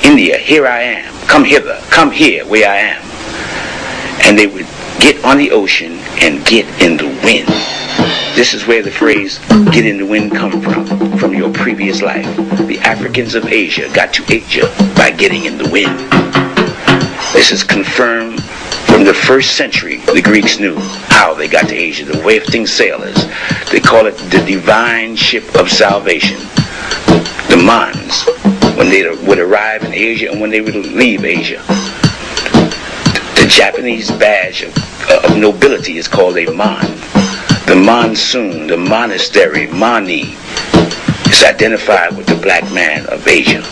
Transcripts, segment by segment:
India, here I am, come hither, come here where I am. And they would get on the ocean and get in the wind. This is where the phrase get in the wind come from your previous life. The Africans of Asia got to Asia by getting in the wind. This is confirmed from the 1st century. The Greeks knew how they got to Asia. The wafting sailors, they call it the divine ship of salvation. The Mans, when they would arrive in Asia and when they would leave Asia. The Japanese badge of nobility is called a man. The monsoon, the monastery, Mani, is identified with the black man of Asia.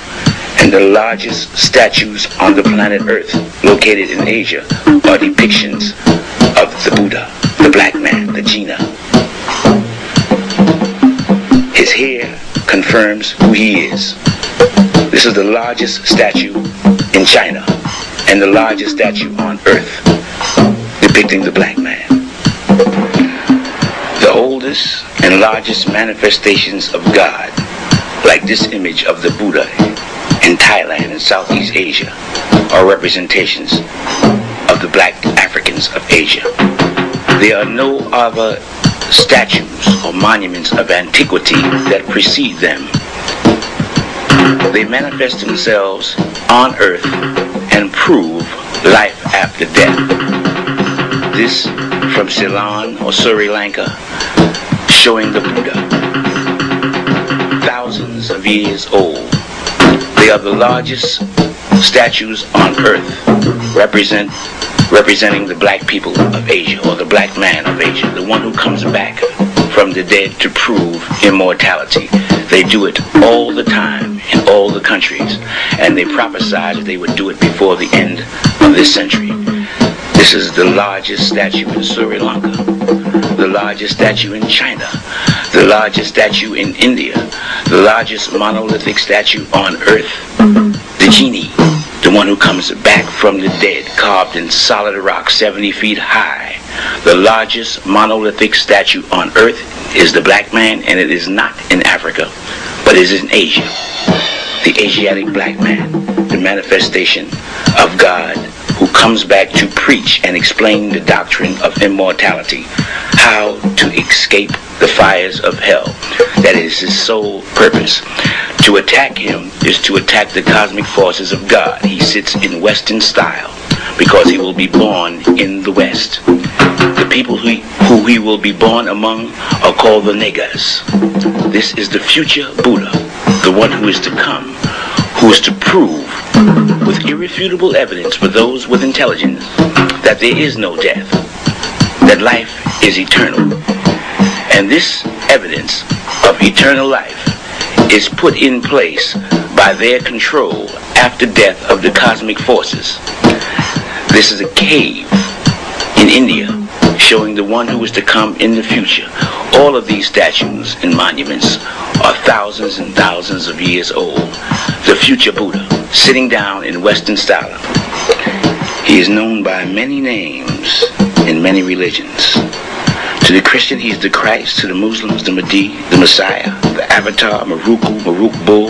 And the largest statues on the planet Earth located in Asia are depictions of the Buddha, the black man, the Jinnah. His hair confirms who he is. This is the largest statue in China and the largest statue on Earth depicting the black man. The oldest and largest manifestations of God, like this image of the Buddha in Thailand and Southeast Asia, are representations of the black Africans of Asia. There are no other statues or monuments of antiquity that precede them. They manifest themselves on earth and prove life after death. This from Ceylon or Sri Lanka, showing the Buddha, thousands of years old. They are the largest statues on earth representing the black people of Asia, or the black man of Asia, the one who comes back from the dead to prove immortality. They do it all the time in all the countries, and they prophesied that they would do it before the end of this century. This is the largest statue in Sri Lanka, the largest statue in China, the largest statue in India, the largest monolithic statue on earth, the genie, the one who comes back from the dead, carved in solid rock 70 feet high. The largest monolithic statue on earth is the black man, and it is not in Africa, but it is in Asia. The Asiatic black man, the manifestation of God, who comes back to preach and explain the doctrine of immortality, how to escape the fires of hell. That is his sole purpose. To attack him is to attack the cosmic forces of God. He sits in Western style because he will be born in the West. The people who he will be born among are called the Negas. This is the future Buddha, the one who is to come, who is to prove with irrefutable evidence for those with intelligence that there is no death, that life is eternal. And this evidence of eternal life is put in place by their control after death of the cosmic forces. This is a cave in India showing the one who is to come in the future. All of these statues and monuments are thousands and thousands of years old. The future Buddha, sitting down in Western style. He is known by many names in many religions. To the Christian, he is the Christ. To the Muslims, the Mahdi, the Messiah, the Avatar, Maruk Bull.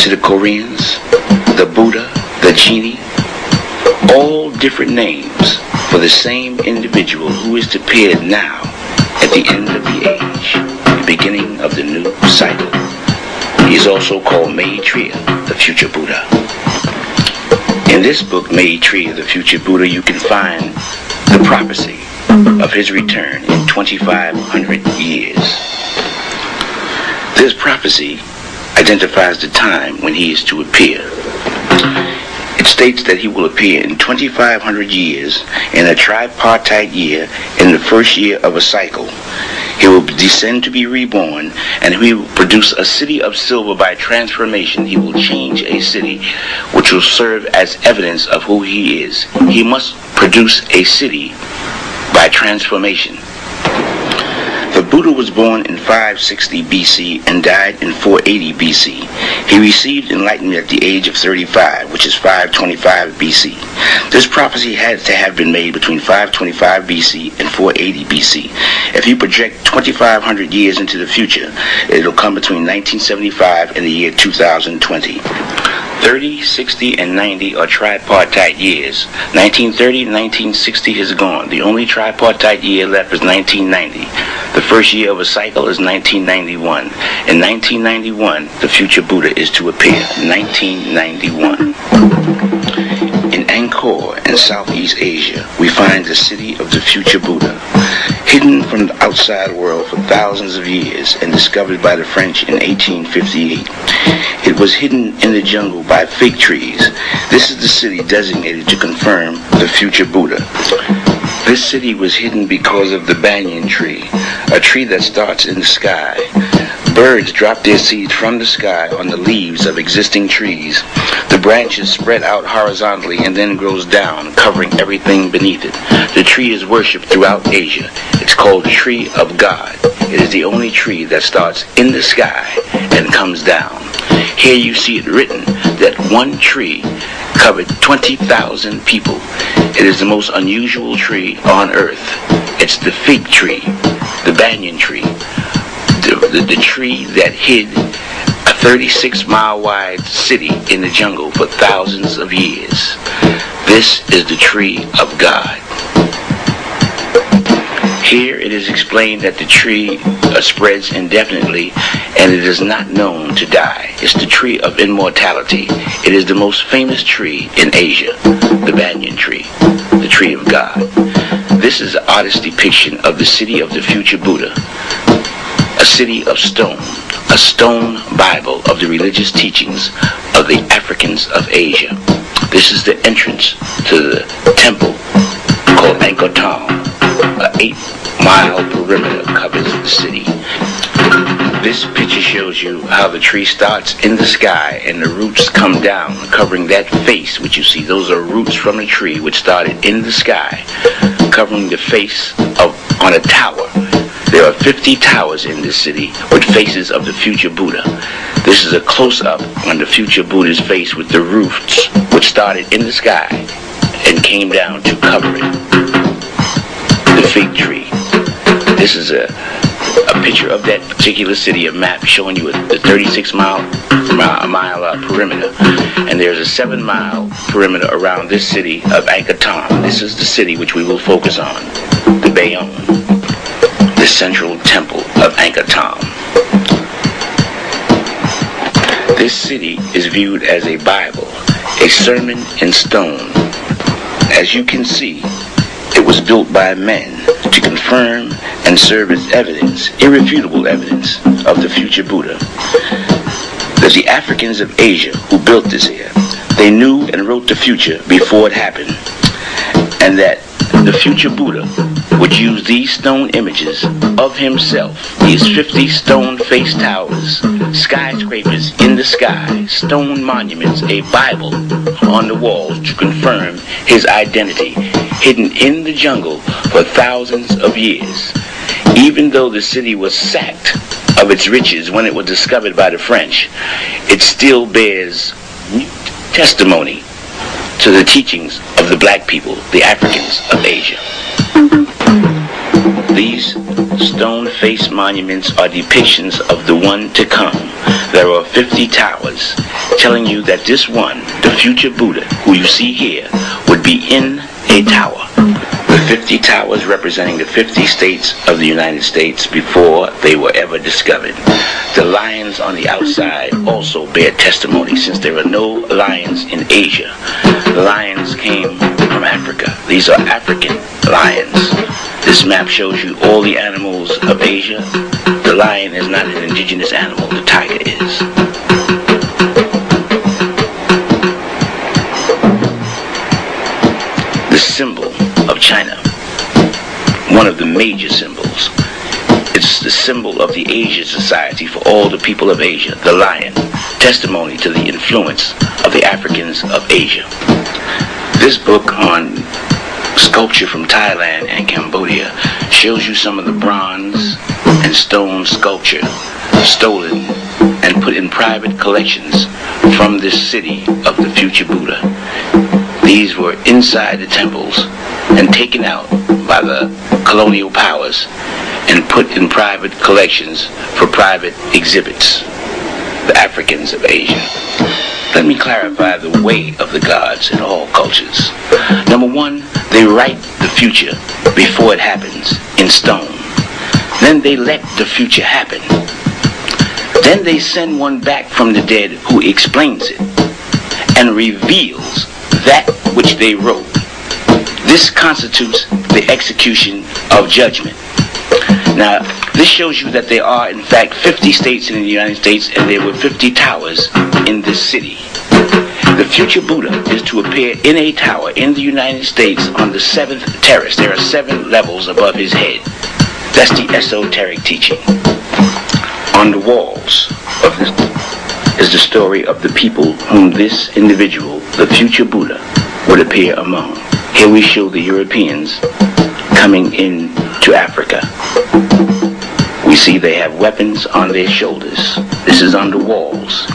To the Koreans, the Buddha, the Genie. All different names for the same individual who is to appear now at the end of the age, the beginning of the new cycle. He is also called Maitreya, the future Buddha. In this book, Maitreya, the future Buddha, you can find the prophecy of his return in 2,500 years. This prophecy identifies the time when he is to appear. It states that he will appear in 2,500 years in a tripartite year in the first year of a cycle. He will descend to be reborn, and he will produce a city of silver by transformation. He will change a city which will serve as evidence of who he is. He must produce a city by transformation. The Buddha was born in 560 BC and died in 480 BC. He received enlightenment at the age of 35, which is 525 BC. This prophecy had to have been made between 525 BC and 480 BC. If you project 2,500 years into the future, it'll come between 1975 and the year 2020. 30, 60, and 90 are tripartite years. 1930 and 1960 is gone. The only tripartite year left is 1990. The first year of a cycle is 1991. In 1991, the future Buddha is to appear. 1991. In Angkor in Southeast Asia, we find the city of the future Buddha, hidden from the outside world for thousands of years and discovered by the French in 1858. It was hidden in the jungle by fig trees. This is the city designated to confirm the future Buddha. This city was hidden because of the banyan tree, a tree that starts in the sky. Birds drop their seeds from the sky on the leaves of existing trees. The branches spread out horizontally and then grows down, covering everything beneath it. The tree is worshipped throughout Asia. It's called the tree of God. It is the only tree that starts in the sky and comes down. Here you see it written that one tree covered 20,000 people. It is the most unusual tree on earth. It's the fig tree, the banyan tree, the tree that hid a 36-mile wide city in the jungle for thousands of years. This is the tree of God. Here it is explained that the tree spreads indefinitely and it is not known to die. It's the tree of immortality. It is the most famous tree in Asia, the banyan tree, the tree of God. This is an artist's depiction of the city of the future Buddha, a city of stone, a stone Bible of the religious teachings of the Africans of Asia. This is the entrance to the temple called Angkor Thom. An 8-mile perimeter covers the city. This picture shows you how the tree starts in the sky and the roots come down, covering that face which you see. Those are roots from the tree which started in the sky, covering the face on a tower. There are 50 towers in this city with faces of the future Buddha. This is a close-up on the future Buddha's face with the roots which started in the sky and came down to cover it. The fig tree. This is a picture of that particular city, a map showing you the 36-mile perimeter. And there's a 7-mile perimeter around this city of Angkor Thom. This is the city which we will focus on, the Bayonne, the central temple of Angkor Thom. This city is viewed as a Bible, a sermon in stone. As you can see, it was built by men to confirm and serve as evidence, irrefutable evidence, of the future Buddha. That the Africans of Asia who built this here, they knew and wrote the future before it happened, and that the future Buddha would use these stone images of himself, these 50 stone-faced towers, skyscrapers in the sky, stone monuments, a Bible on the walls to confirm his identity, hidden in the jungle for thousands of years. Even though the city was sacked of its riches when it was discovered by the French, it still bears testimony to the teachings of the black people, the Africans of Asia. These stone-faced monuments are depictions of the one to come. There are 50 towers telling you that this one, the future Buddha, who you see here, would be in a tower. The 50 towers representing the 50 states of the United States before they were ever discovered. The lions on the outside also bear testimony, since there are no lions in Asia. The lions came from Africa. These are African lions. This map shows you all the animals of Asia. The lion is not an indigenous animal. The tiger is. The symbol of China, one of the major symbols. It's the symbol of the Asia Society for all the people of Asia, the lion, testimony to the influence of the Africans of Asia. This book on sculpture from Thailand and Cambodia shows you some of the bronze and stone sculpture stolen and put in private collections from this city of the future Buddha. These were inside the temples and taken out by the colonial powers and put in private collections for private exhibits. The Africans of Asia. Let me clarify the way of the gods in all cultures. Number one, they write the future before it happens in stone. Then they let the future happen. Then they send one back from the dead who explains it and reveals that which they wrote. This constitutes the execution of judgment. Now, this shows you that there are, in fact, 50 states in the United States, and there were 50 towers in this city. The future Buddha is to appear in a tower in the United States on the 7th terrace. There are 7 levels above his head. That's the esoteric teaching. On the walls of this is the story of the people whom this individual, the future Buddha, would appear among. Here we show the Europeans coming in to Africa. We see they have weapons on their shoulders. This is on the walls.